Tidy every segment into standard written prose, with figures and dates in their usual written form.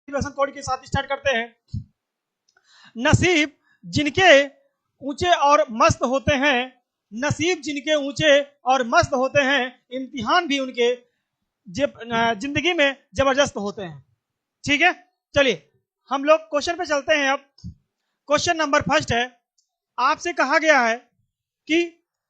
Motivation code के साथ start करते हैं। नसीब जिनके ऊंचे और मस्त होते हैं, नसीब जिनके ऊंचे और मस्त होते हैं, इम्तिहान भी उनके जिंदगी में जबरदस्त होते हैं। ठीक है, चलिए हम लोग क्वेश्चन पे चलते हैं। अब क्वेश्चन नंबर फर्स्ट है, आपसे कहा गया है कि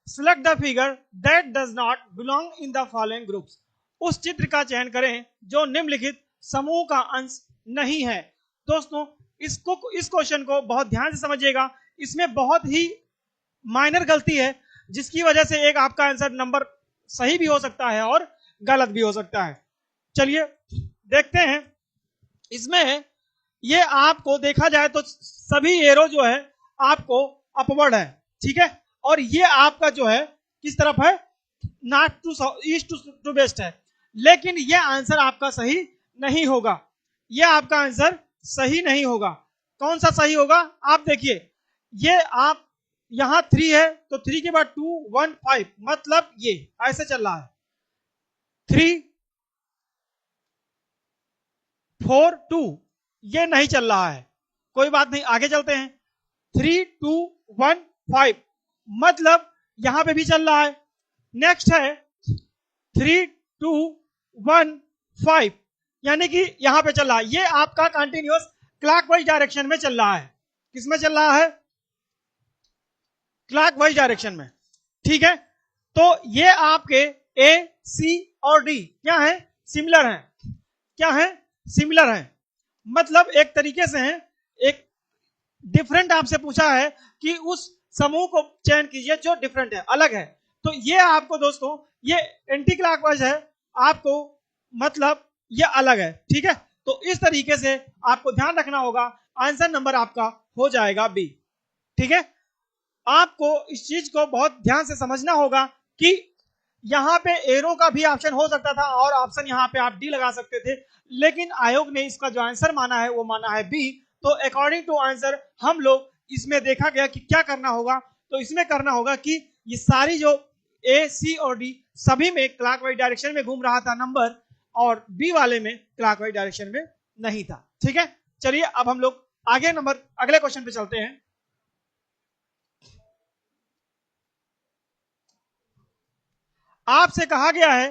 select the figure that does not belong in the following groups. उस चित्र का चयन करें जो निम्नलिखित समूह का अंश नहीं है। दोस्तों इस क्वेश्चन को बहुत ध्यान से समझिएगा, इसमें बहुत ही माइनर गलती है जिसकी वजह से एक आपका आंसर नंबर सही भी हो सकता है और गलत भी हो सकता है। चलिए देखते हैं। इसमें ये आपको देखा जाए तो सभी एरो जो है आपको अपवर्ड है, ठीक है, और ये आपका जो है किस तरफ है, north to east to west है, लेकिन ये आंसर आपका सही नहीं होगा। ये आपका आंसर सही नहीं होगा। कौन सा सही होगा, आप देखिए, ये आप यहां 3 है तो 3 के बाद 2 1 5, मतलब ये ऐसे चल रहा है 3 4 2, ये नहीं चल रहा है। कोई बात नहीं, आगे चलते हैं। 3 2 1 5, मतलब यहां पे भी चल रहा है। नेक्स्ट है 3 2 1 5, यानी कि यहां पे चल रहा है। ये आपका कंटिन्यूअस क्लॉकवाइज डायरेक्शन में चल रहा है। किसमें चल रहा है, क्लॉकवाइज डायरेक्शन में। ठीक है, तो ये आपके ए सी और डी क्या है, सिमिलर हैं। क्या है, सिमिलर हैं, मतलब एक तरीके से है। एक डिफरेंट आपसे पूछा है कि उस समूह को चयन कीजिए जो डिफरेंट है, अलग है। तो ये आपको दोस्तों ये एंटी क्लॉकवाइज है, आपको मतलब ये अलग है। ठीक है, तो इस तरीके से आपको ध्यान रखना होगा। आंसर नंबर आपका हो जाएगा बी। ठीक है, आपको इस चीज को बहुत ध्यान से समझना होगा कि यहां पे एरो का भी ऑप्शन हो सकता था और ऑप्शन यहां पे आप डी लगा सकते थे, लेकिन आयोग ने इसका जो आंसर माना है वो माना है बी। तो अकॉर्डिंग टू आंसर हम लोग इसमें देखा गया कि क्या करना होगा, तो इसमें करना होगा कि ये सारी जो ए सी और डी सभी में क्लॉकवाइज डायरेक्शन में घूम रहा था नंबर, और बी वाले में क्लॉकवाइज डायरेक्शन में नहीं था। ठीक है, चलिए अब हम लोग आगे अगले क्वेश्चन पे चलते हैं। आपसे कहा गया है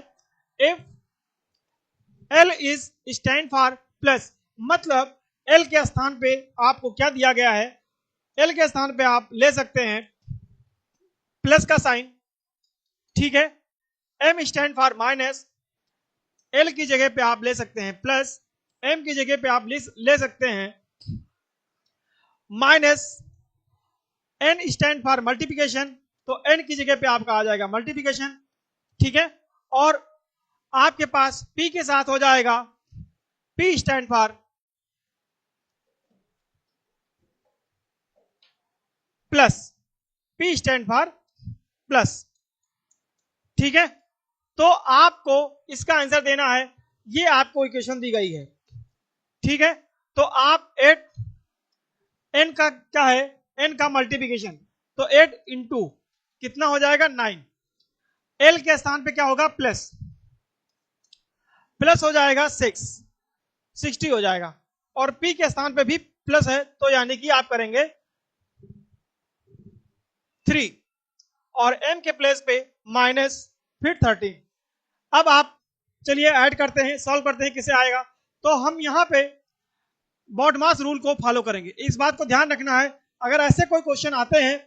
if L is stand for plus, मतलब एल के स्थान पे आपको क्या दिया गया है, एल के स्थान पे आप ले सकते हैं प्लस का साइन। ठीक है, M stand for minus, L की जगह पे आप ले सकते हैं प्लस, एम की जगह पे आप ले सकते हैं minus. N stand for multiplication, तो एन की जगह पे आपका आ जाएगा मल्टीप्लिकेशन। ठीक है, और आपके पास P के साथ हो जाएगा P stand for plus, P stand for plus. ठीक है, तो आपको इसका आंसर देना है, ये आपको इक्वेशन दी गई है। ठीक है, तो आप 8 n का क्या है, n का मल्टीप्लिकेशन, तो 8 इंटू कितना हो जाएगा 9। l के स्थान पे क्या होगा प्लस, प्लस हो जाएगा 60 हो जाएगा, और p के स्थान पे भी प्लस है, तो यानी कि आप करेंगे 3, और m के प्लेस पे माइनस, फिर 13। अब आप चलिए ऐड करते हैं, सॉल्व करते हैं, किसे आएगा। तो हम यहां पे बॉडमास रूल को फॉलो करेंगे। इस बात को ध्यान रखना है, अगर ऐसे कोई क्वेश्चन आते हैं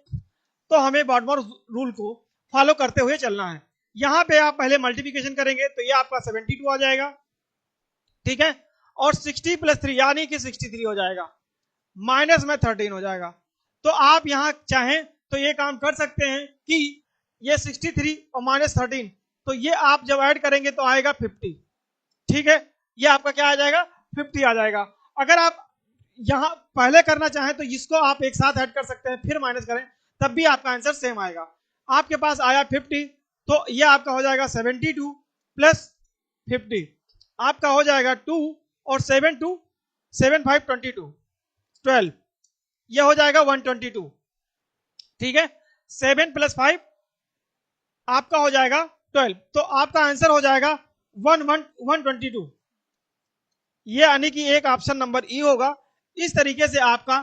तो हमें बॉडमास रूल को फॉलो करते हुए चलना है। यहां पे आप पहले मल्टीप्लिकेशन करेंगे तो ये आपका 72 आ जाएगा। ठीक है, और 60 प्लस 3 यानी कि 63 हो जाएगा, माइनस में 13 हो जाएगा। तो आप यहां चाहें तो ये काम कर सकते हैं कि ये 63 और माइनस 13, तो ये आप जब ऐड करेंगे तो आएगा 50। ठीक है, ये आपका क्या आ जाएगा 50 आ जाएगा। अगर आप यहां पहले करना चाहें तो इसको आप एक साथ ऐड कर सकते हैं, फिर माइनस करें, तब भी आपका आंसर सेम आएगा। आपके पास आया 50, तो ये आपका हो जाएगा 72 प्लस 50, आपका हो जाएगा 2, और 7 2 7 5 22 12, ये हो जाएगा 122। ठीक है, 7 प्लस 5 आपका हो जाएगा 12, तो आपका आंसर हो जाएगा 122। ये यानी कि एक ऑप्शन नंबर ई होगा। इस तरीके से आपका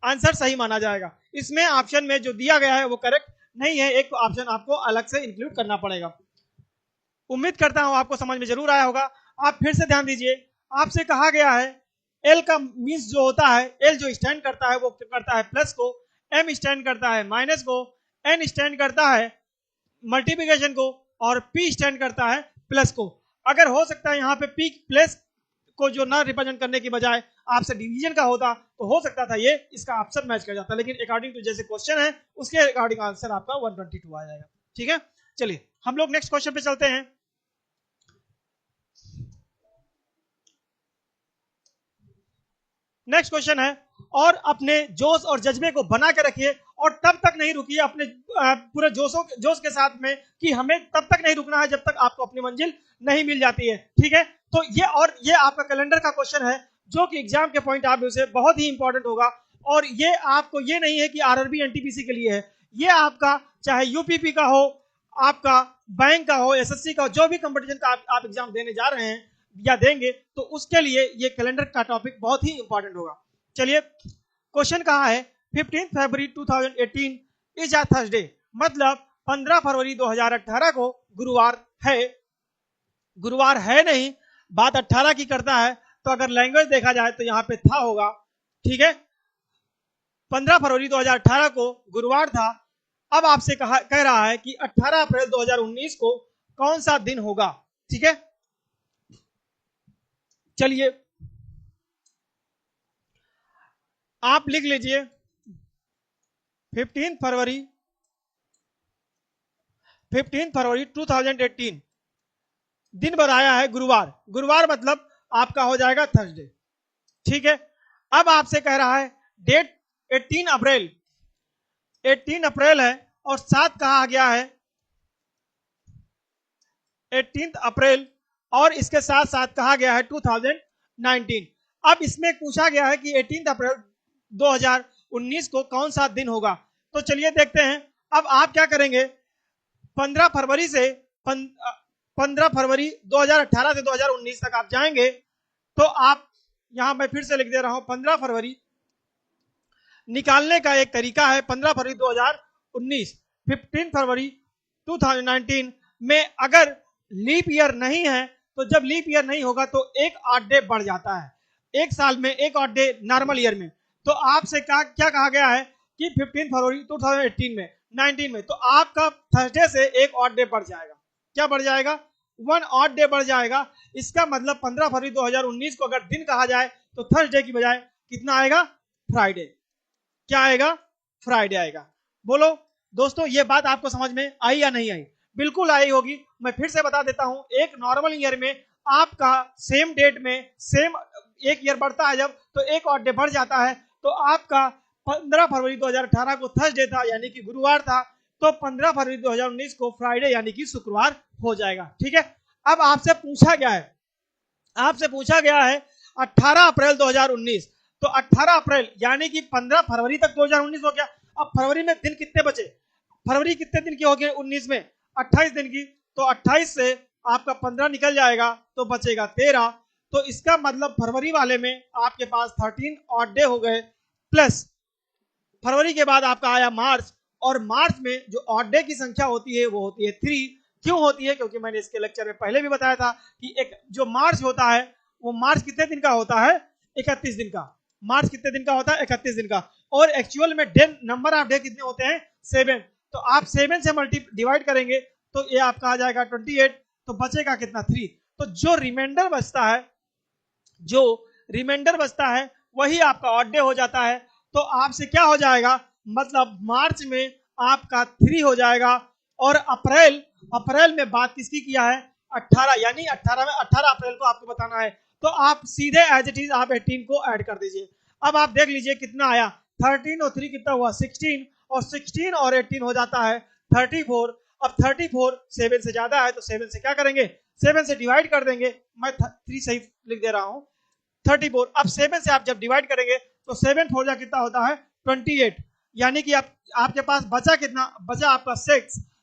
आंसर सही माना जाएगा। इसमें ऑप्शन में जो दिया गया है वो करेक्ट नहीं है, एक ऑप्शन आपको अलग से इंक्लूड करना पड़ेगा। उम्मीद करता हूं आपको समझ में जरूर आया होगा। आप फिर से ध्यान दीजिए, आपसे कहा गया है एल का मीन्स जो होता है, एल जो स्टैंड करता है वो करता है प्लस को, एम स्टैंड करता है माइनस को, एन स्टैंड करता है मल्टीप्लिकेशन को, और पी स्टैंड करता है प्लस को। अगर हो सकता है यहाँ पे पी प्लस को जो ना रिप्रेजेंट करने की बजाय आपसे डिवीजन का होता तो हो सकता था ये इसका ऑप्शन मैच कर जाता, लेकिन अकॉर्डिंग टू जैसे क्वेश्चन है उसके अकॉर्डिंग आंसर आपका 122 आ जाएगा। ठीक है, चलिए हम लोग नेक्स्ट क्वेश्चन पे चलते हैं। नेक्स्ट क्वेश्चन है, और अपने जोश और जज्बे को बना के रखिए और तब तक नहीं रुकिए अपने पूरे जोश के साथ में कि हमें तब तक नहीं रुकना है जब तक आपको अपनी मंजिल नहीं मिल जाती है। ठीक है, तो ये आपका कैलेंडर का क्वेश्चन है जो कि एग्जाम के पॉइंट ऑफ व्यू से बहुत ही इंपॉर्टेंट होगा। और ये आपको ये नहीं है कि आरआरबी एनटीपीसी के लिए है, ये आपका चाहे यूपीपी का हो, आपका बैंक का हो, एसएससी का हो, जो भी कंपटीशन का आप एग्जाम देने जा रहे हैं या देंगे तो उसके लिए ये कैलेंडर का टॉपिक बहुत ही इंपॉर्टेंट होगा। चलिए क्वेश्चन कहा है 15 फरवरी 2018 इज अ थर्सडे, मतलब 15 फरवरी 2018 को गुरुवार है। गुरुवार है नहीं, बात 18 की करता है, तो अगर लैंग्वेज देखा जाए तो यहाँ पे था होगा। ठीक है, 15 फरवरी 2018 को गुरुवार था। अब आपसे कह रहा है कि 18 अप्रैल 2019 को कौन सा दिन होगा। ठीक है, चलिए आप लिख लीजिए 15 फरवरी 2018 दिन बताया है गुरुवार, गुरुवार मतलब आपका हो जाएगा थर्सडे। ठीक है, अब आपसे कह रहा है डेट 18 अप्रैल, 18 अप्रैल है और साथ कहा गया है 18 अप्रैल और इसके साथ साथ कहा गया है 2019। अब इसमें पूछा गया है कि 18 अप्रैल 2019 को कौन सा दिन होगा। तो चलिए देखते हैं। अब आप क्या करेंगे, 15 फरवरी से 15 फरवरी 2018 से 2019 तक आप जाएंगे तो आप यहां मैं फिर से लिख दे रहा हूं 15 फरवरी निकालने का एक तरीका है 15 फरवरी 2019 15 फरवरी 2019 में अगर लीप ईयर नहीं है तो जब लीप ईयर नहीं होगा तो एक ऑड डे बढ़ जाता है, एक साल में एक ऑड डे नॉर्मल ईयर में। तो आपसे क्या कहा गया है कि 15 फरवरी 2018 में 19 में तो आपका थर्सडे से एक ऑड डे बढ़ जाएगा। क्या बढ़ जाएगा, 1 ऑड डे बढ़ जाएगा। इसका मतलब 15 फरवरी 2019 को अगर दिन कहा जाए तो थर्सडे की बजाय कितना आएगा, फ्राइडे। क्या आएगा, फ्राइडे आएगा। बोलो दोस्तों ये बात आपको समझ में आई या नहीं आई? बिल्कुल आई होगी। मैं फिर से बता देता हूं, एक नॉर्मल ईयर में आपका सेम डेट में सेम एक ईयर बढ़ता है जब तो एक और डे बढ़ जाता है। तो आपका 15 फरवरी 2018 को थर्सडे था यानी कि गुरुवार था, तो 15 फरवरी 2019 को फ्राइडे यानी कि शुक्रवार हो जाएगा। ठीक है, अब आपसे पूछा गया है, आपसे पूछा गया है 18 अप्रैल 2019, तो 18 अप्रैल यानी कि 15 फरवरी तक 2019 हो गया। अब फरवरी में दिन कितने बचे, फरवरी कितने दिन की हो गए 19 में, 28 दिन की। तो 28 से आपका 15 निकल जाएगा तो बचेगा 13। तो इसका मतलब फरवरी वाले में आपके पास 13 ऑड डे हो गए, प्लस फरवरी के बाद आपका आया मार्च, और मार्च में जो ऑड डे की संख्या होती है वो होती है 3। क्यों होती है, क्योंकि मैंने इसके लेक्चर में पहले भी बताया था कि एक जो मार्च होता है वो मार्च कितने दिन का होता है, 31 दिन का। मार्च कितने दिन का होता है, 31 दिन का। और एक्चुअल में डे नंबर ऑफ डे कितने होते हैं, 7। तो आप 7 से डिवाइड करेंगे तो ये आपका आ जाएगा 28, तो बचेगा कितना, 3। तो जो रिमाइंडर बचता है, जो रिमाइंडर बचता है वही आपका ऑड डे हो जाता है। तो आपसे क्या हो जाएगा, मतलब मार्च में आपका 3 हो जाएगा। और अप्रैल में बात किसकी किया है, 18, यानी 18 में 18 अप्रैल को आपको बताना है। तो आप सीधे एज इट इज आप 18 को ऐड कर दीजिए। अब आप देख लीजिए कितना आया, 13 और 3 कितना हुआ, 16, और 16 और 18 हो जाता है 34। अब 34 7 से ज्यादा है तो 7 से क्या करेंगे, 7 से डिवाइड कर देंगे। मैं 3 सही लिख दे रहा हूं, 34। अब 7 से आप जब डिवाइड करेंगे तो 7 4 जा कितना होता है, 28। यानी कि आपके पास बचा कितना, बचा आपका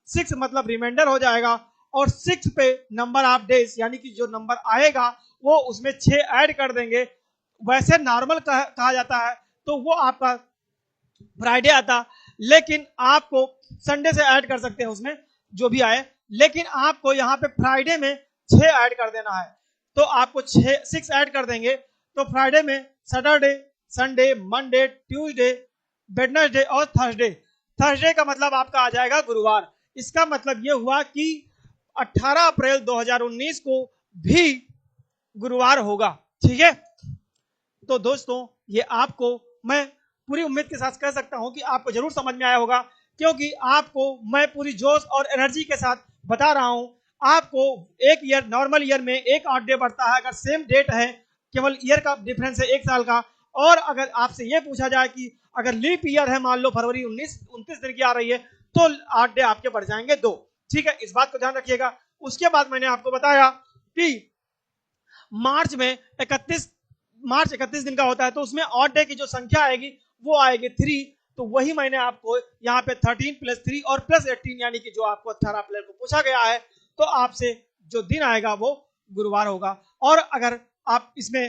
6 मतलब रिमाइंडर हो जाएगा। और 6 पे नंबर ऑफ डेज यानी कि जो नंबर आएगा वो उसमें 6 ऐड कर देंगे। वैसे नॉर्मल कहा जाता है तो वो आपका फ्राइडे आता, लेकिन आपको संडे से ऐड कर सकते हैं उसमें जो भी आए, लेकिन आपको यहाँ पे फ्राइडे में 6 ऐड कर देना है। तो आपको 6 ऐड कर देंगे तो फ्राइडे में Saturday, Sunday, Monday, Tuesday, Wednesday और थर्सडे। थर्सडे का मतलब आपका आ जाएगा गुरुवार। इसका मतलब ये हुआ कि 18 अप्रैल 2019 को भी गुरुवार होगा। ठीक है, तो दोस्तों ये आपको मैं पूरी उम्मीद के साथ कह सकता हूं कि आपको जरूर समझ में आया होगा, क्योंकि आपको मैं पूरी जोश और एनर्जी के साथ बता रहा हूं। आपको एक ईयर, नॉर्मल ईयर में एक 8 डे बढ़ता है अगर सेम डेट है, केवल ईयर का डिफरेंस है 1 साल का। और अगर आपसे ये पूछा जाए कि अगर लीप ईयर है, मान लो फरवरी 29 दिन की आ रही है, तो 8 डे आपके बढ़ जाएंगे 2। ठीक है, इस बात को ध्यान रखिएगा। उसके बाद मैंने आपको बताया कि मार्च 31 दिन का होता है, तो उसमें ऑड डे की जो संख्या आएगी वो आएगी 3। तो वही मैंने आपको यहाँ पे 13 + 3 और +18 यानी कि जो आपको 18 अप्रैल को पूछा गया है, तो आपसे जो दिन आएगा वो गुरुवार होगा। और अगर आप इसमें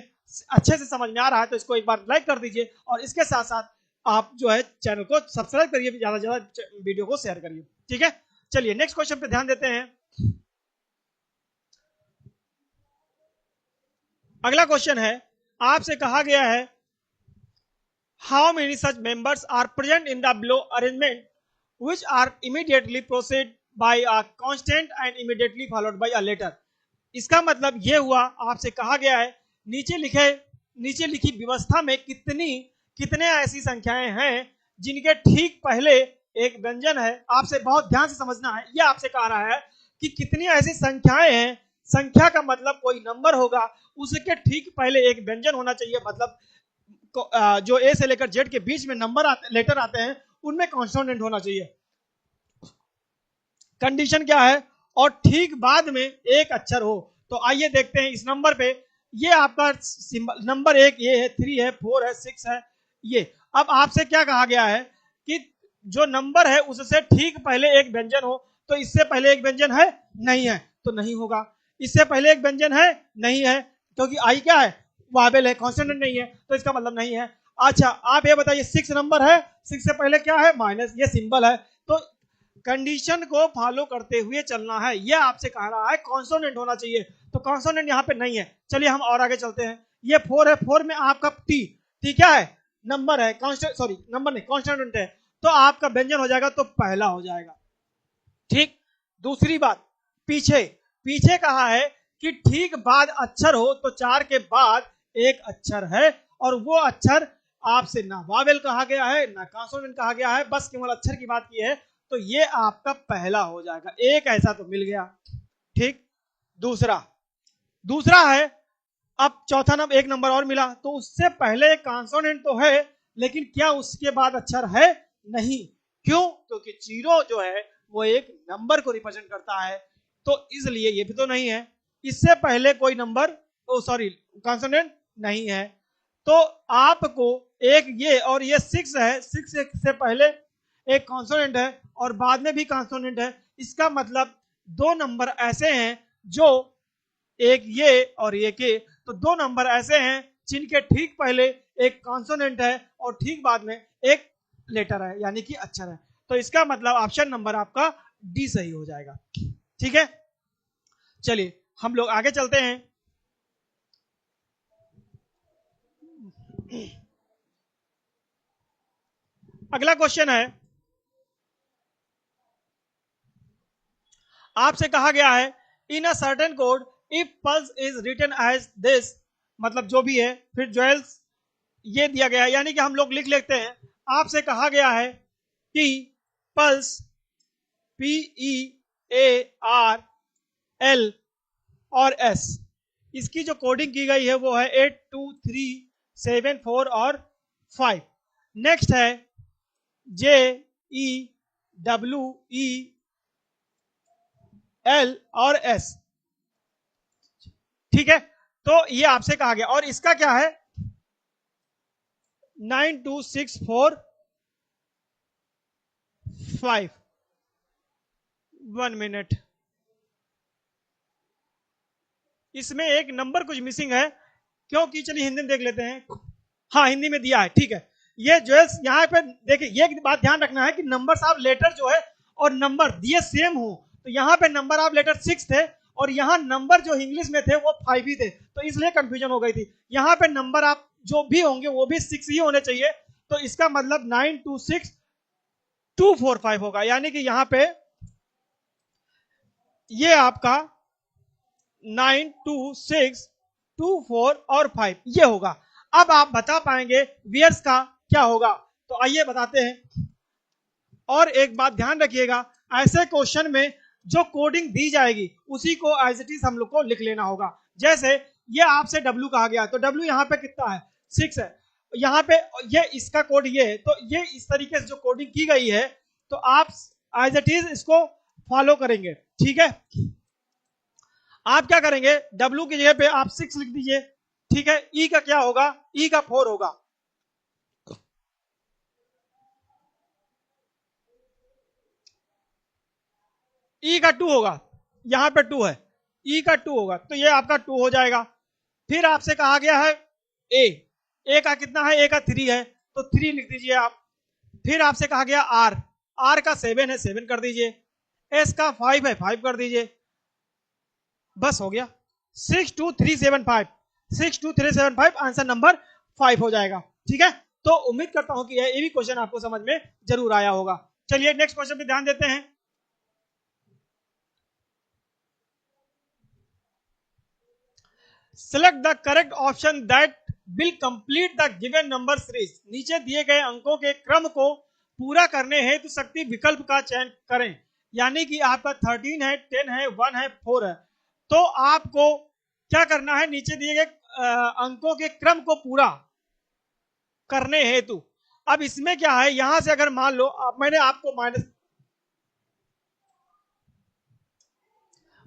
अच्छे से समझ में आ रहा है तो इसको एक बार लाइक कर दीजिए, और इसके साथ साथ आप जो है चैनल को सब्सक्राइब करिए, ज्यादा से ज्यादा वीडियो को शेयर करिए। ठीक है, चलिए नेक्स्ट क्वेश्चन पे ध्यान देते हैं। अगला क्वेश्चन है, आपसे कहा गया है how many such members are present in the below arrangement which are immediately proceed by a constant and immediately followed by a letter. इसका मतलब यह हुआ, आपसे कहा गया है नीचे लिखी व्यवस्था में कितने ऐसी संख्याएं हैं जिनके ठीक पहले एक व्यंजन है। आपसे बहुत ध्यान से समझना है, यह आपसे कह रहा है कि कितनी ऐसी संख्याएं हैं। संख्या का मतलब कोई नंबर होगा, उसके ठीक पहले एक व्यंजन होना चाहिए। मतलब जो ए से लेकर जेड के बीच में लेटर आते हैं उनमें कॉन्सोनेंट होना चाहिए। कंडीशन क्या है, और ठीक बाद में एक अक्षर हो। तो आइए देखते हैं इस नंबर पे। ये आपका नंबर 1 ये है, 3 है, 4 है, 6 है ये। अब आपसे क्या कहा गया है कि जो नंबर है उससे ठीक पहले एक व्यंजन हो। तो इससे पहले एक व्यंजन है, नहीं है, तो नहीं होगा। इससे पहले एक व्यंजन है, नहीं है, क्योंकि आई क्या है, वावेल है, कॉन्सोनेंट नहीं है, तो इसका मतलब नहीं है। अच्छा आप ये बताइए 6 नंबर है, 6 से पहले क्या है, माइनस, ये सिंबल है। तो कंडीशन को फॉलो करते हुए चलना है। यह आपसे कह रहा है कॉन्सोनेंट होना चाहिए, तो कॉन्सोनेंट यहाँ पे नहीं है। चलिए हम और आगे चलते हैं। ये 4 है, 4 में आपका टी क्या है, नंबर है, नंबर नहीं, कॉन्स्टेंट है, तो आपका व्यंजन हो जाएगा, तो पहला हो जाएगा। ठीक, दूसरी बात, पीछे कहा है कि ठीक बाद अक्षर हो, तो 4 के बाद एक अक्षर है, और वो अक्षर आपसे ना वावेल कहा गया है ना कॉन्सोनेंट कहा गया है, बस केवल अक्षर की बात की है, तो ये आपका पहला हो जाएगा। एक ऐसा तो मिल गया। ठीक, दूसरा है, अब चौथा नंबर, एक नंबर और मिला, तो उससे पहले कॉन्सोनेंट तो है, लेकिन क्या उसके बाद अक्षर है, नहीं। क्यों, क्योंकि जीरो जो है वो एक नंबर को रिप्रेजेंट करता है, तो इसलिए ये भी तो नहीं है। इससे पहले कोई नंबर, कॉन्सोनेंट नहीं है। तो आपको एक ये, और ये 6 है, 6 से पहले एक कॉन्सोनेंट है और बाद में भी कॉन्सोनेंट है। इसका मतलब 2 नंबर ऐसे हैं जो, एक ये और एक ये, तो 2 नंबर ऐसे हैं जिनके ठीक पहले एक कॉन्सोनेंट है और ठीक बाद में एक लेटर है, यानी कि अक्षर है। तो इसका मतलब ऑप्शन नंबर आपका डी सही हो जाएगा। ठीक है, चलिए हम लोग आगे चलते हैं। अगला क्वेश्चन है, आपसे कहा गया है in a certain code if pulse is written as this, मतलब जो भी है, फिर ज्वेल्स ये दिया गया है, यानी कि हम लोग लिख लेते हैं। आपसे कहा गया है कि पल्स PEARL और S, इसकी जो कोडिंग की गई है वो है 8 2 3 7 4 और 5। नेक्स्ट है JEWEL और S। ठीक है, तो ये आपसे कहा गया, और इसका क्या है 9 2 6 4 5। 1 मिनट, इसमें एक नंबर कुछ मिसिंग है, क्योंकि चलिए हिंदी में देख लेते हैं। हाँ, हिंदी में दिया है, ठीक है। ये जो है यहाँ पे देखिए, ये बात ध्यान रखना है कि नंबर्स ऑफ लेटर जो है और नंबर दिए सेम हो, तो यहाँ पे नंबर ऑफ लेटर 6 थे और यहाँ नंबर जो इंग्लिश में थे वो 5 ही थे, तो इसलिए कंफ्यूजन हो गई थी। यहाँ पे नंबर आप जो भी होंगे वो भी 6 ही होने चाहिए, तो इसका मतलब 926245 होगा, यानी कि यहाँ पे ये आपका 92624 और 5 ये होगा। अब आप बता पाएंगे वियर्स का क्या होगा, तो आइए बताते हैं। और एक बात ध्यान रखिएगा, ऐसे क्वेश्चन में जो कोडिंग दी जाएगी उसी को एज इट इज हम लोग को लिख लेना होगा। जैसे ये आपसे W कहा गया, तो W यहाँ पे कितना है, 6 है, यहाँ पे ये इसका कोड ये है, तो ये इस तरीके से जो कोडिंग की गई है तो आप एज इट इज इसको फॉलो करेंगे, ठीक है। आप क्या करेंगे, W की जगह पे आप 6 लिख दीजिए, ठीक है। E का क्या होगा, E का 4 होगा, E का 2 होगा, यहां पे 2 है, E का 2 होगा, तो ये आपका 2 हो जाएगा। फिर आपसे कहा गया है A का कितना है, A का 3 है, तो 3 लिख दीजिए आप। फिर आपसे कहा गया R का 7 है, 7 कर दीजिए। S का 5 है, 5 कर दीजिए, बस हो गया। 62375 आंसर नंबर 5 हो जाएगा, ठीक है। तो उम्मीद करता हूं कि ये भी क्वेश्चन आपको समझ में जरूर आया होगा। चलिए नेक्स्ट क्वेश्चन पे ध्यान देते हैं। Select the correct option that will complete the given number series. नीचे दिए गए अंकों के क्रम को पूरा करने हेतु शक्ति विकल्प का चयन करें। यानी कि आपका 13 है, 10 है, 1 है, 4 है, तो आपको क्या करना है, नीचे दिए गए अंकों के क्रम को पूरा करने हेतु। अब इसमें क्या है, यहां से अगर मान लो मैंने आपको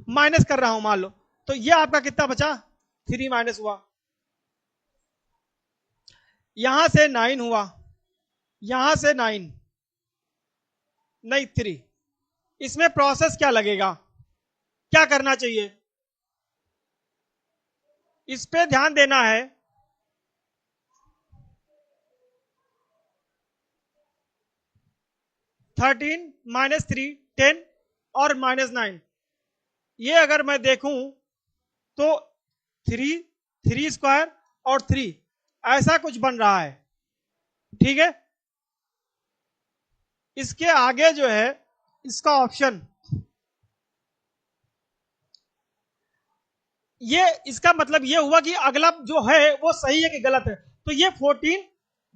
माइनस कर रहा हूं, मान लो, तो ये आपका कितना बचा, 3 माइनस हुआ, यहां से 9 हुआ, यहां से 9 नहीं 3। इसमें प्रोसेस क्या लगेगा, क्या करना चाहिए, इस पे ध्यान देना है। 13 माइनस 3 10 और माइनस 9, ये अगर मैं देखूं तो 3 स्क्वायर और 3 ऐसा कुछ बन रहा है, ठीक है। इसके आगे जो है इसका ऑप्शन, ये इसका मतलब ये हुआ कि अगला जो है वो सही है कि गलत है। तो ये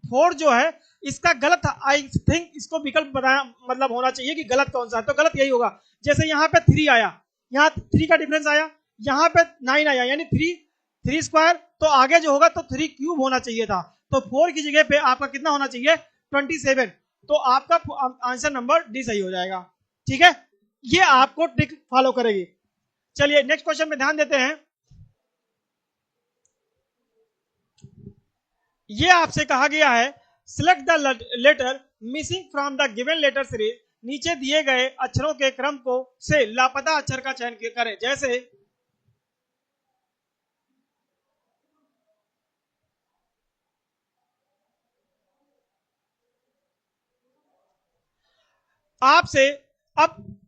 4 जो है इसका गलत, आई थिंक इसको विकल्प बताया मतलब होना चाहिए कि गलत कौन सा है, तो गलत यही होगा। जैसे यहाँ पे 3 आया, यहाँ 3 का डिफरेंस आया, यहाँ पे 9 आया, यानी 3 स्क्वायर, तो आगे जो होगा तो 3 क्यूब होना चाहिए था, तो 4 की जगह पे आपका कितना होना चाहिए, 27, तो आपका आंसर नंबर डी सही हो जाएगा, ठीक है। ये आपको ट्रिक फॉलो करेगी। चलिए नेक्स्ट क्वेश्चन में ध्यान देते हैं। ये आपसे कहा गया है select the letter missing from the given letter series. नीचे दिए गए अक्षरों के क्रम को से लापता अक्षर का चयन करें। जैसे आपसे, अब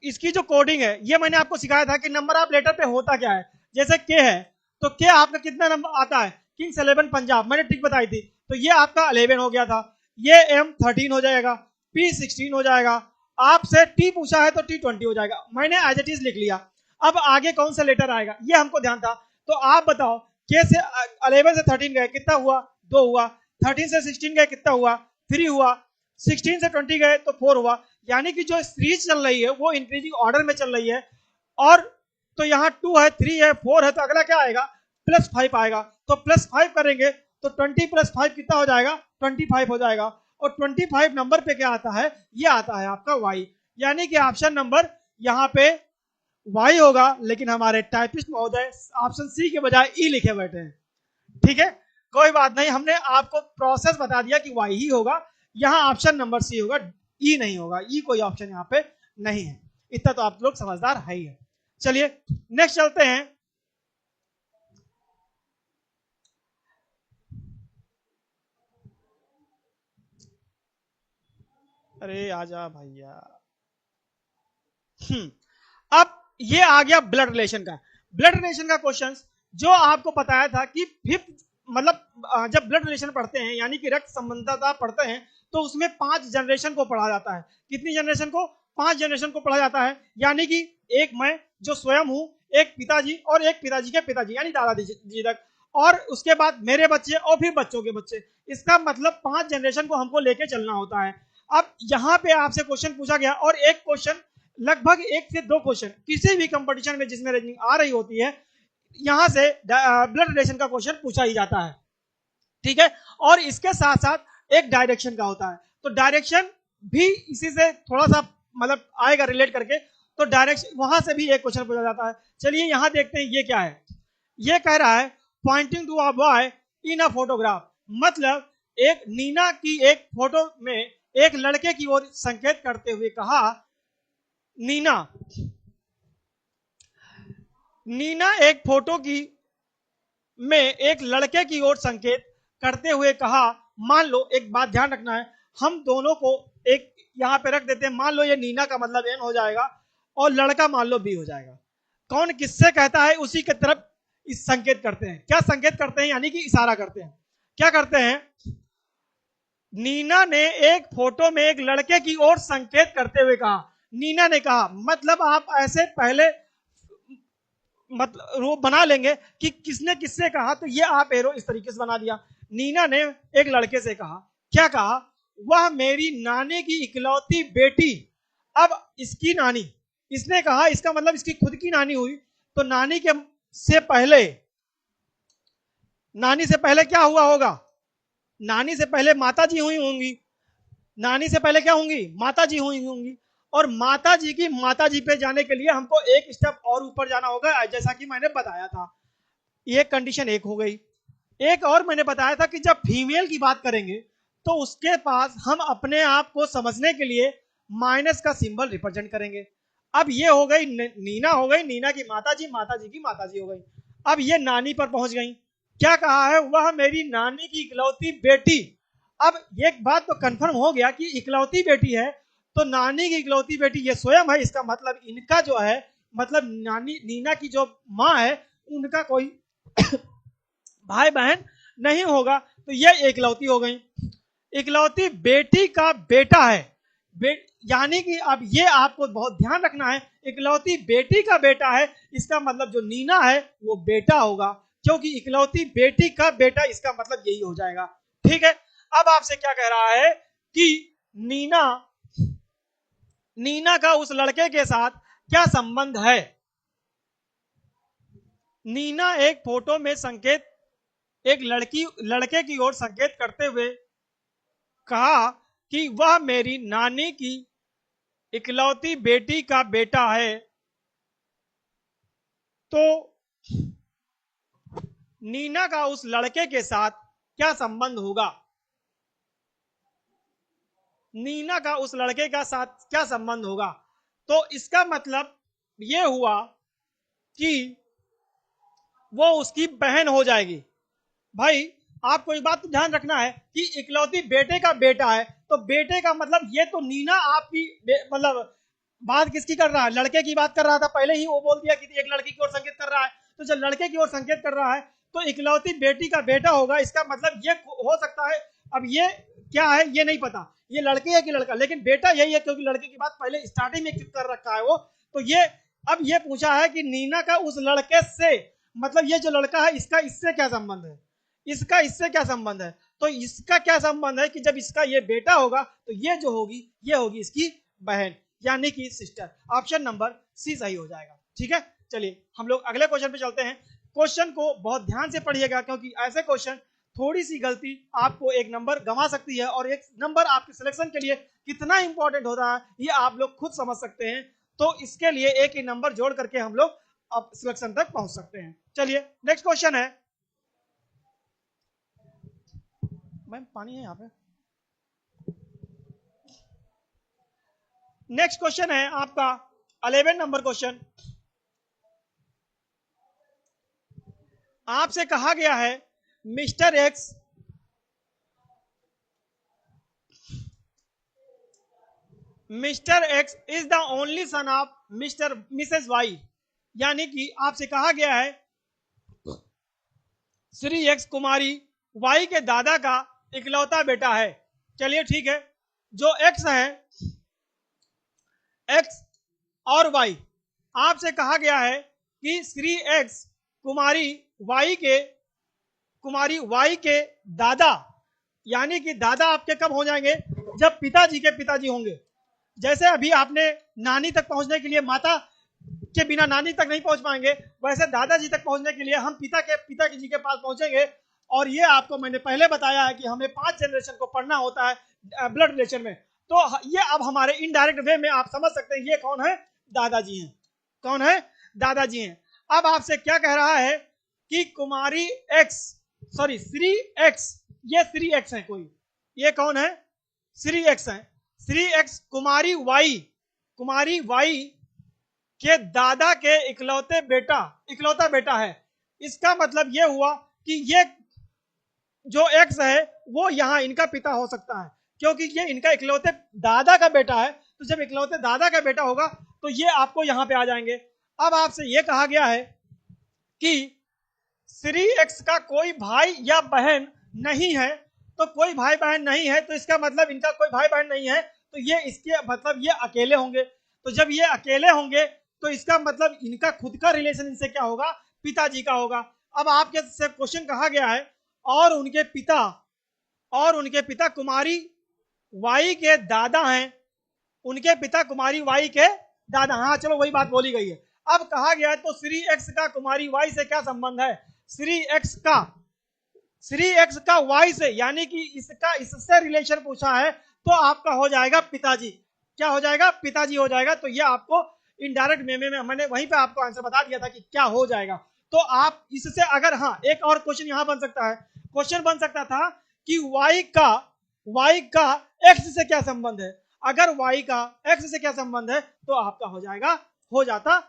इसकी जो कोडिंग है ये मैंने आपको सिखाया था कि नंबर ऑफ लेटर पे होता क्या है। जैसे के है तो के आपका कितना नंबर आता है, किंग्स 11 पंजाब, मैंने ट्रिक बताई थी, तो ये आपका 11 हो गया था। ये एम 13 हो जाएगा, पी 16 हो जाएगा, आपसे टी पूछा है तो टी 20 हो जाएगा, मैंने एज इट इज लिख लिया। अब आगे कौन सा लेटर आएगा ये हमको ध्यान था, तो आप बताओ के से 11 से 13 गए कितना हुआ, 2 हुआ, 13 से 16 गए कितना हुआ, 3 हुआ, 16 से 20 गए तो 4 हुआ। यानी कि जो सीरीज चल रही है वो इंक्रीजिंग ऑर्डर में चल रही है। और तो यहाँ 2 है, 3 है, 4 है, तो अगला क्या आएगा, +5 आएगा, तो +5 करेंगे तो 20 + 5 कितना हो जाएगा, 25 हो जाएगा। और 25 नंबर पे क्या आता है, ये आता है आपका y, यानी कि ऑप्शन नंबर यहाँ पे y होगा। लेकिन हमारे टाइपिस्ट महोदय ऑप्शन सी के बजाय ई लिखे बैठे हैं, ठीक है, कोई बात नहीं, हमने आपको प्रोसेस बता दिया कि y ही होगा, यहाँ ऑप्शन नंबर सी होगा, ई नहीं होगा, ई कोई ऑप्शन यहाँ पे नहीं है। इतना तो आप लोग समझदार है ही है। चलिए नेक्स्ट चलते हैं। अरे आजा भैया। अब ये आ गया ब्लड रिलेशन का। ब्लड रिलेशन का क्वेश्चन जो आपको बताया था कि फिफ्थ मतलब जब ब्लड रिलेशन पढ़ते हैं यानी कि रक्त संबंधता पढ़ते हैं तो उसमें 5 जनरेशन को पढ़ा जाता है। कितनी जनरेशन को? 5 जनरेशन को पढ़ा जाता है। यानी कि एक मैं जो स्वयं हूं, एक पिताजी और एक पिताजी के पिताजी यानी दादाजी जी तक, और उसके बाद मेरे बच्चे और फिर बच्चों के बच्चे। इसका मतलब 5 जनरेशन को हमको लेके चलना होता है। अब यहां पे आपसे क्वेश्चन पूछा गया और एक क्वेश्चन लगभग 1 से 2 क्वेश्चन किसी भी कंपटीशन में जिसमें रीजनिंग आ रही होती है यहां से ब्लड रिलेशन का क्वेश्चन पूछा ही जाता है। ठीक है, और इसके साथ साथ एक डायरेक्शन का होता है। तो डायरेक्शन भी इसी से थोड़ा सा मतलब आएगा रिलेट करके। तो डायरेक्शन वहां से भी एक क्वेश्चन पूछा जाता है। चलिए यहां देखते हैं ये क्या है। ये कह रहा है pointing to a boy in a photograph, मतलब एक नीना की एक फोटो में एक लड़के की ओर संकेत करते हुए कहा, नीना नीना एक फोटो की में एक लड़के की ओर संकेत करते हुए कहा, मान लो एक बात ध्यान रखना है, हम दोनों को एक यहां पे रख देते हैं। मान लो ये नीना का मतलब एन हो जाएगा और लड़का मान लो बी हो जाएगा। कौन किससे कहता है उसी की तरफ इस संकेत करते हैं। क्या संकेत करते हैं? यानी कि इशारा करते हैं। क्या करते हैं? नीना ने एक फोटो में एक लड़के की ओर संकेत करते हुए कहा। नीना ने कहा मतलब आप ऐसे पहले मतलब वो बना लेंगे कि किसने किससे कहा, तो ये आप एरो इस तरीके से बना दिया। नीना ने एक लड़के से कहा, क्या कहा? वह मेरी नानी की इकलौती बेटी। अब इसकी नानी, इसने कहा, इसका मतलब इसकी खुद की नानी हुई। तो नानी के से पहले, नानी से पहले क्या हुआ होगा? नानी से पहले माता जी हुई होंगी। नानी से पहले क्या होंगी? माता जी हुई होंगी। और माता जी की माता जी पे जाने के लिए हमको एक स्टेप और ऊपर जाना होगा, जैसा कि मैंने बताया था। ये कंडीशन एक हो गई। एक और मैंने बताया था कि जब फीमेल की बात करेंगे तो उसके पास हम अपने आप को समझने के लिए माइनस का सिंबल रिप्रेजेंट करेंगे। अब ये हो गई नीना, हो गई नीना की माताजी, माताजी की माताजी हो गई। अब ये नानी पर पहुंच गई। क्या कहा है? वह मेरी नानी की इकलौती बेटी। अब एक बात तो कंफर्म हो गया कि इकलौती बेटी है, तो नानी की इकलौती बेटी ये स्वयं है। इसका मतलब इनका जो है, मतलब नानी नीना की जो माँ है उनका कोई भाई बहन नहीं होगा। तो ये इकलौती हो गई। इकलौती बेटी का बेटा है। यानी कि अब ये आपको बहुत ध्यान रखना है, इकलौती बेटी का बेटा है, इसका मतलब जो नीना है वो बेटा होगा, क्योंकि इकलौती बेटी का बेटा, इसका मतलब यही हो जाएगा। ठीक है, अब आपसे क्या कह रहा है कि नीना नीना का उस लड़के के साथ क्या संबंध है? नीना एक फोटो में संकेत, एक लड़के की ओर संकेत करते हुए कहा कि वह मेरी नानी की इकलौती बेटी का बेटा है। तो नीना का उस लड़के के साथ क्या संबंध होगा? नीना का उस लड़के का साथ क्या संबंध होगा? तो इसका मतलब यह हुआ कि वो उसकी बहन हो जाएगी। भाई आपको एक बात तो ध्यान रखना है कि इकलौती बेटे का बेटा है, तो बेटे का मतलब ये तो नीना आपकी मतलब बात किसकी कर रहा है? लड़के की बात कर रहा था। पहले ही वो बोल दिया कि एक लड़की की ओर संकेत कर रहा है, तो जब लड़के की ओर संकेत कर रहा है तो इकलौती बेटी का बेटा होगा। इसका मतलब ये हो सकता है, अब ये क्या है ये नहीं पता, ये लड़की है कि लड़का, लेकिन बेटा यही है क्योंकि लड़के की बात पहले स्टार्टिंग में कर रखा है वो। तो ये अब ये पूछा है कि नीना का उस लड़के से, मतलब ये जो लड़का है इसका इससे क्या संबंध है? इसका इससे क्या संबंध है? तो इसका क्या संबंध है कि जब इसका ये बेटा होगा तो ये जो होगी ये होगी इसकी बहन, यानी कि सिस्टर। ऑप्शन नंबर सी सही हो जाएगा। ठीक है, चलिए हम लोग अगले क्वेश्चन पे चलते हैं। क्वेश्चन को बहुत ध्यान से पढ़िएगा क्योंकि ऐसे क्वेश्चन थोड़ी सी गलती आपको एक नंबर गंवा सकती है, और एक नंबर आपके सिलेक्शन के लिए कितना इंपॉर्टेंट होता है ये आप लोग खुद समझ सकते हैं। तो इसके लिए एक ही नंबर जोड़ करके हम लोग अब सिलेक्शन तक पहुंच सकते हैं। चलिए नेक्स्ट क्वेश्चन है। मैम पानी है यहाँ पे। नेक्स्ट क्वेश्चन है आपका 11 नंबर क्वेश्चन। आपसे कहा गया है Mr X Mr X is the only son of Mrs Y, यानी कि आपसे कहा गया है श्री एक्स कुमारी वाई के दादा का इकलौता बेटा है। चलिए ठीक है, जो एक्स है, एक्स और वाई, आपसे कहा गया है कि श्री एक्स कुमारी वाई के दादा, यानी कि दादा आपके कब हो जाएंगे, जब पिताजी के पिताजी होंगे। जैसे अभी आपने नानी तक पहुंचने के लिए माता के बिना नानी तक नहीं पहुंच पाएंगे, वैसे दादाजी तक पहुंचने के लिए हम पिताजी के पास पहुंचेंगे। और ये आपको मैंने पहले बताया है कि हमें 5 जनरेशन को पढ़ना होता है ब्लड रिलेशन में। तो ये अब हमारे इनडायरेक्ट वे में आप समझ सकते हैं ये कौन है, दादाजी हैं। कौन है, दादाजी हैं। अब आपसे क्या कह रहा है कि कुमारी एक्स, सॉरी श्री एक्स, ये श्री एक्स है कोई, ये कौन है, श्री एक्स है। श्री एक्स कुमारी वाई के दादा के इकलौता बेटा है। इसका मतलब ये हुआ कि ये जो एक्स है वो यहां इनका पिता हो सकता है, क्योंकि ये इनका इकलौते दादा का बेटा है। तो जब इकलौते दादा का बेटा होगा तो ये आपको यहां पे आ जाएंगे। अब आपसे ये कहा गया है कि श्री एक्स का कोई भाई या बहन नहीं है, तो कोई भाई बहन नहीं है तो इसका मतलब इनका कोई भाई बहन नहीं है, तो ये इसके मतलब ये अकेले होंगे। तो जब ये अकेले होंगे तो इसका मतलब इनका खुद का रिलेशन इनसे क्या होगा, पिताजी का होगा। अब आपके से क्वेश्चन कहा गया है और उनके पिता कुमारी वाई के दादा हैं, उनके पिता कुमारी वाई के दादा। हाँ चलो वही बात बोली गई है। अब कहा गया है तो श्री एक्स का कुमारी वाई से क्या संबंध है, श्री एक्स का वाई से, यानी कि इससे रिलेशन पूछा है तो आपका हो जाएगा पिताजी। क्या हो जाएगा, पिताजी हो जाएगा। तो ये आपको इनडायरेक्ट में मैंने वहीं पे आपको आंसर बता दिया था कि क्या हो जाएगा। तो आप इससे अगर, हाँ एक और क्वेश्चन यहां बन सकता है, क्वेश्चन बन सकता था कि वाई का एक्स से क्या संबंध है। अगर वाई का एक्स से क्या संबंध है तो आपका हो जाता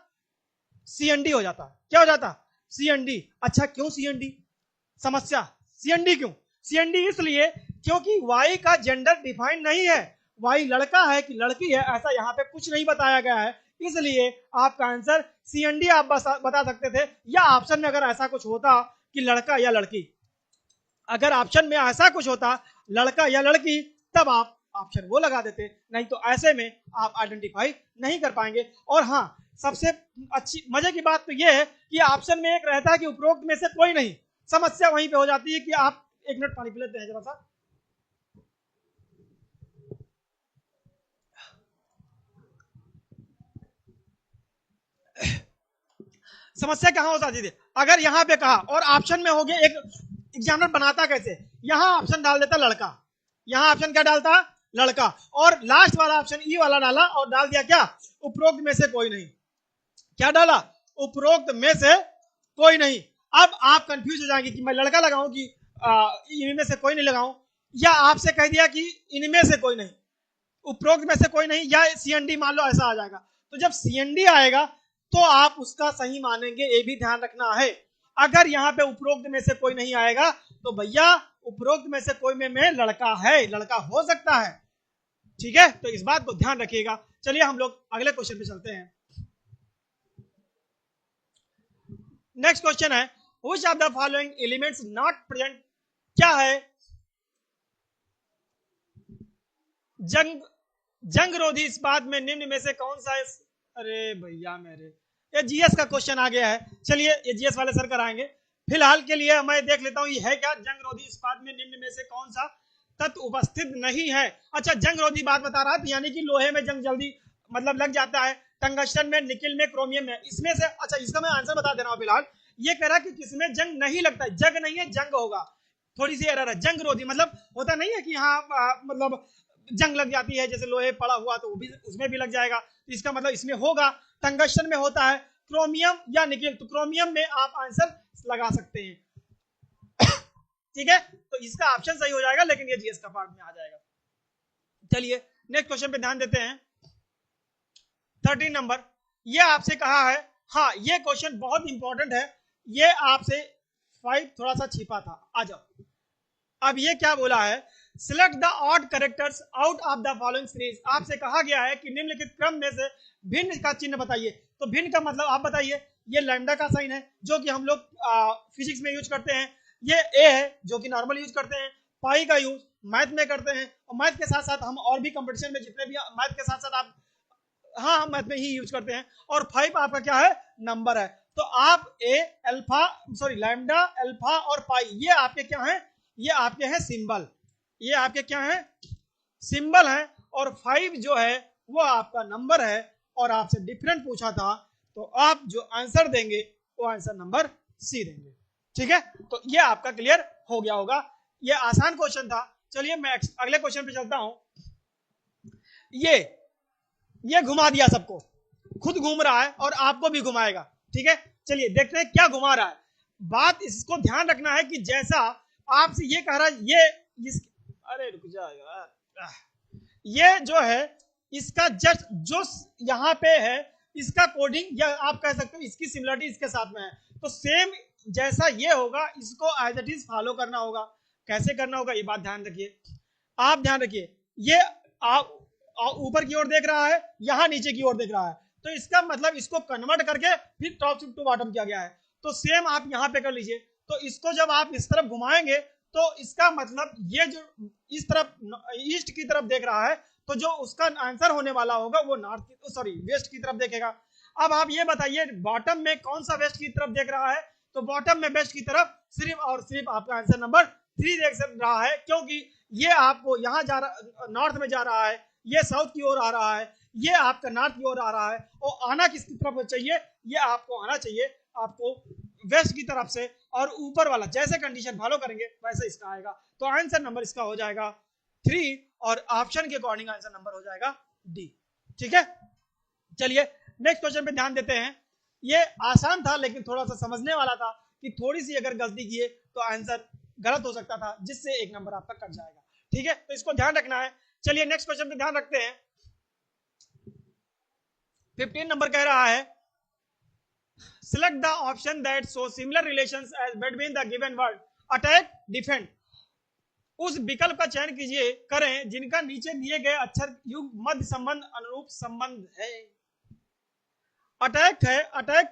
सीएनडी हो जाता। क्या हो जाता, सीएनडी। अच्छा क्यों सीएनडी, समस्या सीएनडी क्यों, सीएनडी इसलिए क्योंकि वाई का जेंडर डिफाइंड नहीं है, वाई लड़का है कि लड़की है ऐसा यहाँ पे कुछ नहीं बताया गया है, इसलिए आपका आंसर सीएनडी आप बता सकते थे। या ऑप्शन में अगर ऐसा कुछ होता कि लड़का या लड़की, अगर ऑप्शन में ऐसा कुछ होता लड़का या लड़की, तब आप ऑप्शन वो लगा देते, नहीं तो ऐसे में आप आइडेंटिफाई नहीं कर पाएंगे। और हाँ सबसे अच्छी मजे की बात तो ये है कि ऑप्शन में एक रहता है कि उपरोक्त में से कोई नहीं, समस्या वहीं पे हो जाती है कि आप, एक मिनट पानी पी लेते हैं जरा सा। समस्या कहां हो जाती थी, अगर यहां पे कहा और ऑप्शन में हो गया, एक एग्जामिनर बनाता कैसे, यहां ऑप्शन डाल देता लड़का, यहां ऑप्शन क्या डालता, लड़का, और लास्ट वाला ऑप्शन ई वाला डाला और डाल दिया क्या, उपरोक्त में से कोई नहीं। क्या डाला, उपरोक्त में से कोई नहीं। अब आप कंफ्यूज हो जाएंगे कि मैं लड़का लगाऊं कि इनमें से कोई नहीं लगाऊं, या आपसे कह दिया कि इनमें से कोई नहीं, उपरोक्त में से कोई नहीं, या सीएनडी मान लो ऐसा आ जाएगा। तो जब सीएनडी आएगा तो आप उसका सही मानेंगे, ये भी ध्यान रखना है। अगर यहाँ पे उपरोक्त में से कोई नहीं आएगा तो भैया उपरोक्त में से कोई में लड़का है, लड़का हो सकता है। ठीक है, तो इस बात को ध्यान रखिएगा। चलिए हम लोग अगले क्वेश्चन पे चलते हैं। नेक्स्ट क्वेश्चन है, which of the following elements not present, क्या है, जंग रोधी इस्पात में निम्न में से कौन सा है। अरे भैया मेरे, ये जीएस का क्वेश्चन आ गया है। चलिए ये जीएस वाले सर कराएंगे, फिलहाल के लिए मैं देख लेता हूं ये है क्या, जंग रोधी इस्पात में निम्न में से कौन सा तत्व उपस्थित नहीं है। अच्छा जंग रोधी बात बता रहा था, यानी कि लोहे में जंग जल्दी मतलब लग जाता है, टंगस्टन में, निकिल में, क्रोमियम में, इसमें से। अच्छा इसका मैं आंसर बता दे रहा हूं फिलहाल। ये कह रहा कि किसमें जंग नहीं लगता है, जंग नहीं है जंग होगा, थोड़ी सी एरर है। जंग रोधी मतलब होता नहीं है कि हाँ मतलब जंग लग जाती है, जैसे लोहे पड़ा हुआ तो वो भी उसमें भी लग जाएगा, तो इसका मतलब इसमें होगा। टंगस्टन में होता है, क्रोमियम या निकिल, तो क्रोमियम में आप आंसर लगा सकते हैं। ठीक है, तो इसका ऑप्शन सही हो जाएगा, लेकिन ये जीएस का पार्ट में आ जाएगा। चलिए नेक्स्ट क्वेश्चन पे ध्यान देते हैं। 13 नंबर, ये आपसे कहा है, हाँ ये क्वेश्चन बहुत इंपॉर्टेंट है, ये आपसे 5 थोड़ा सा छिपा था, आ जाओ। अब ये क्या बोला है select the odd characters out of the following series. आपसे कहा गया है कि निम्नलिखित क्रम में से भिन्न का चिन्ह बताइए। तो भिन्न का मतलब आप बताइए। ये लैम्डा का साइन है जो कि हम लोग फिजिक्स में यूज करते हैं। ये ए है जो कि नॉर्मल यूज करते हैं। पाई का यूज मैथ में करते हैं, और मैथ के साथ साथ हम और भी कंपटीशन में जितने भी मैथ के साथ साथ आप हाँ हम मैथ में ही यूज करते हैं। और 5 आपका क्या है, नंबर है। तो आप ए अल्फा सॉरी लैम्डा अल्फा और पाई ये आपके क्या हैं, ये आपके हैं सिंबल, ये आपके क्या हैं, सिंबल हैं। और 5 जो है वो आपका नंबर है। और आपसे डिफरेंट पूछा था तो आप जो आंसर देंगे वो आंसर नंबर सी देंगे। ठीक है, तो ये आपका क्लियर हो गया होगा। ये आसान क्वेश्चन था। चलिए मैं अगले क्वेश्चन पे चलता हूं। ये घुमा दिया सबको, खुद घूम रहा है और आपको भी घुमाएगा। ठीक है, चलिए देखते हैं क्या घुमा रहा है। बात इसको ध्यान रखना है कि जैसा आपसे ये कह रहा है अरे रुक जाएगा, ये जो है इसका जस्ट जो यहाँ पे है इसका कोडिंग या आप कह सकते हो इसकी सिमिलरिटी इसके साथ में है। तो सेम जैसा ये होगा इसको एज इट इज फॉलो करना होगा। कैसे करना होगा ये बात ध्यान रखिए, आप ध्यान रखिए। ये आप ऊपर की ओर देख रहा है, यहां नीचे की ओर देख रहा है, तो इसका मतलब इसको कन्वर्ट करके फिर टॉप टू बॉटम किया गया है। तो सेम आप यहां पे कर लीजिए। तो इसको जब आप इस तरफ घुमाएंगे तो इसका मतलब ये जो इस तरफ ईस्ट की तरफ देख रहा है तो जो उसका आंसर होने वाला होगा वो वेस्ट की तरफ देखेगा। अब आप ये बताइए बॉटम में कौन सा वेस्ट की तरफ देख रहा है, तो बॉटम में वेस्ट की तरफ सिर्फ और सिर्फ आपका आंसर नंबर 3 देख रहा है, क्योंकि ये आपको यहाँ जा रहा नॉर्थ में जा रहा है, ये साउथ की ओर आ रहा है, ये आपका नॉर्थ की ओर आ रहा है। और आना किसकी तरफ चाहिए, ये आपको आना चाहिए आपको वेस्ट की तरफ से। और ऊपर वाला जैसे कंडीशन फॉलो करेंगे वैसे इसका आएगा। तो आंसर नंबर इसका हो जाएगा 3 और ऑप्शन के अकॉर्डिंग आंसर नंबर हो जाएगा डी। ठीक है, चलिए नेक्स्ट क्वेश्चन पे ध्यान देते हैं। ये आसान था लेकिन थोड़ा सा समझने वाला था कि थोड़ी सी अगर गलती किए तो आंसर गलत हो सकता था, जिससे एक नंबर आपका कट जाएगा। ठीक है, तो इसको ध्यान रखना है। चलिए नेक्स्ट क्वेश्चन पे ध्यान रखते हैं। 15 नंबर कह रहा है select the option that show similar relations as between the given word attack defend. उस विकल्प का चयन कीजिए करें जिनका नीचे दिए गए अक्षर युग मध्य संबंध अनुरूप संबंध है। अटैक है, अटैक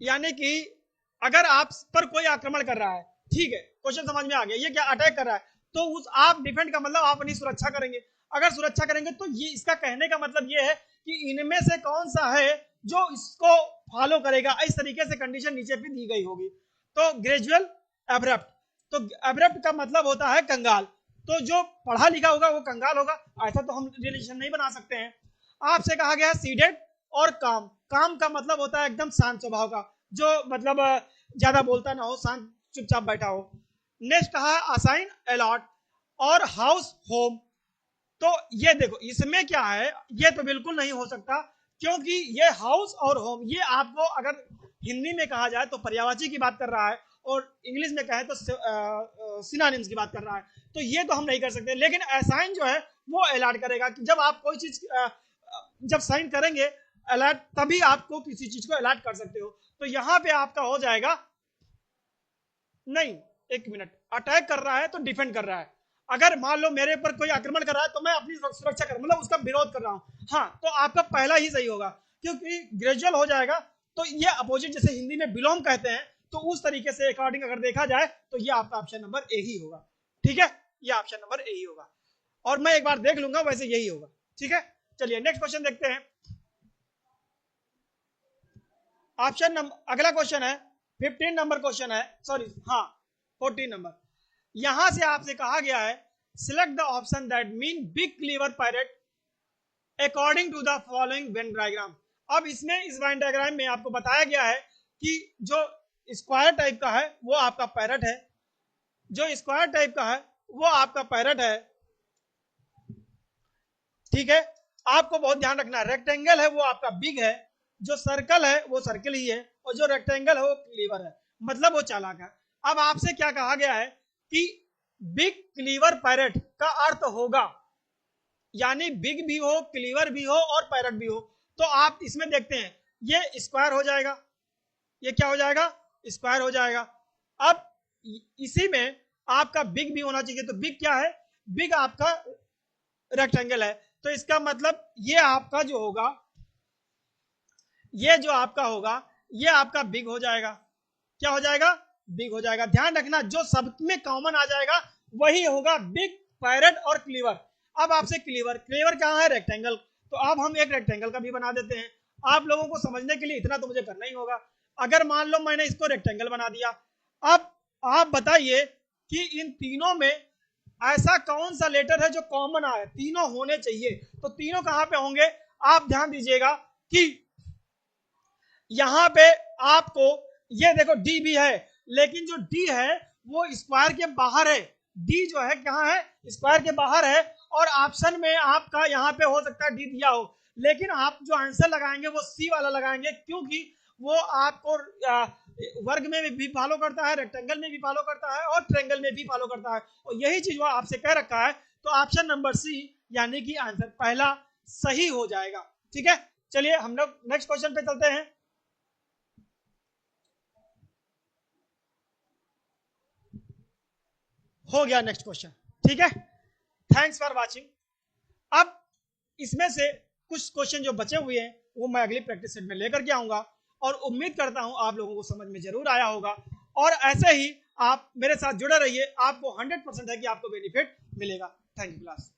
यानी कि अगर आप पर कोई आक्रमण कर रहा है, ठीक है क्वेश्चन समझ में आ गया, ये क्या अटैक कर रहा है, तो उस आप डिफेंड का मतलब आप अपनी सुरक्षा करेंगे। अगर सुरक्षा करेंगे तो ये इसका कहने का मतलब ये है कि इनमें से कौन सा है जो इसको फॉलो करेगा। इस तरीके से कंडीशन नीचे भी दी गई होगी। तो ग्रेजुअल एब्रप्ट, तो एब्रप्ट का मतलब होता है कंगाल, तो जो पढ़ा लिखा होगा वो कंगाल होगा। ऐसा तो हम रिलेशन नहीं बना सकते हैं। आपसे कहा गया सीडेड और काम, काम का मतलब होता है एकदम शांत स्वभाव का, जो मतलब ज्यादा बोलता ना हो, शांत चुपचाप बैठा हो। नेक्स्ट कहा असाइन अलॉट और हाउस होम। तो ये देखो इसमें क्या है, ये तो बिल्कुल नहीं हो सकता, क्योंकि ये हाउस और होम ये आपको अगर हिंदी में कहा जाए तो पर्यायवाची की बात कर रहा है और इंग्लिश में कहे तो सिनोनिम्स की बात कर रहा है। तो ये तो हम नहीं कर सकते। लेकिन असाइन जो है वो अलॉट करेगा कि जब आप कोई चीज जब साइन करेंगे अलॉट, तभी आपको किसी चीज को अलॉट कर सकते हो। तो यहां पे आपका हो जाएगा नहीं, एक मिनट, अटैक कर रहा है तो डिफेंड कर रहा है। अगर मान लो मेरे पर कोई आक्रमण कर रहा है तो मैं अपनी सुरक्षा कर मतलब उसका विरोध कर रहा हूं, हाँ तो आपका पहला ही सही होगा, क्योंकि ग्रेजुअल हो जाएगा। तो ये अपोजिट जैसे हिंदी में बिलोंग कहते हैं, तो उस तरीके से अकॉर्डिंग अगर देखा जाए तो ये आपका ऑप्शन नंबर ए ही होगा। ठीक है, ये ऑप्शन नंबर ए ही होगा, और मैं एक बार देख लूंगा वैसे यही होगा। ठीक है, चलिए नेक्स्ट क्वेश्चन देखते हैं। ऑप्शन नंबर अगला क्वेश्चन है 15 नंबर क्वेश्चन है, सॉरी हाँ 14 नंबर। यहां से आपसे कहा गया है select the option that mean big clever pirate according to the following Venn diagram. अब इसमें इस वेन डायग्राम में आपको बताया गया है कि जो स्क्वायर टाइप का है वो आपका पैरट है, जो स्क्वायर टाइप का है वो आपका पैरट है। ठीक है, आपको बहुत ध्यान रखना है। रेक्टेंगल है वो आपका बिग है, जो सर्कल है वो सर्कल ही है, और जो रेक्टेंगल है वो क्लीवर है, मतलब वो चालाक है। अब आपसे क्या कहा गया है कि बिग क्लीवर पैरट का अर्थ होगा, यानी बिग भी हो, क्लीवर भी हो और पैरट भी हो। तो आप इसमें देखते हैं ये स्क्वायर हो जाएगा, ये क्या हो जाएगा, स्क्वायर हो जाएगा। अब इसी में आपका बिग भी होना चाहिए। तो बिग क्या है? बिग आपका रेक्टेंगल है, तो इसका मतलब ये आपका जो होगा, ये जो आपका होगा, ये आपका बिग हो जाएगा। क्या हो जाएगा? बिग हो जाएगा। ध्यान रखना, जो सब में कॉमन आ जाएगा वही होगा बिग, पैरेट और क्लीवर। अब आपसे क्लीवर, क्लीवर कहाँ है? रेक्टेंगल। तो अब हम एक रेक्टेंगल का भी बना देते हैं। आप लोगों को समझने के लिए इतना तो मुझे करना ही होगा। अगर मान लो मैंने इसको रेक्टेंगल बना दिया, अब आप बताइए कि इन तीनों में ऐसा कौन सा लेटर है जो कॉमन आए? तीनों होने चाहिए, तो तीनों कहां पे होंगे? आप ध्यान दीजिएगा कि यहां पे आपको ये देखो डी भी है, लेकिन जो डी है वो स्क्वायर के बाहर है। डी जो है कहां है? स्क्वायर के बाहर है। और ऑप्शन में आपका यहां पे हो सकता है डी दिया हो, लेकिन आप जो आंसर लगाएंगे वो सी वाला लगाएंगे, क्योंकि वो आपको वर्ग में भी फॉलो करता है, रेक्टेंगल में भी फॉलो करता है और ट्रायंगल में भी फॉलो करता है। और यही चीज वो आपसे कह रखा है। तो ऑप्शन नंबर सी यानी कि आंसर पहला सही हो जाएगा। ठीक है, चलिए हम लोग नेक्स्ट क्वेश्चन पे चलते हैं। हो गया नेक्स्ट क्वेश्चन। ठीक है, थैंक्स फॉर वाचिंग। अब इसमें से कुछ क्वेश्चन जो बचे हुए हैं वो मैं अगली प्रैक्टिस सेट में लेकर के आऊंगा, और उम्मीद करता हूं आप लोगों को समझ में जरूर आया होगा। और ऐसे ही आप मेरे साथ जुड़े रहिए, आपको 100% है कि आपको बेनिफिट मिलेगा। Thank you class.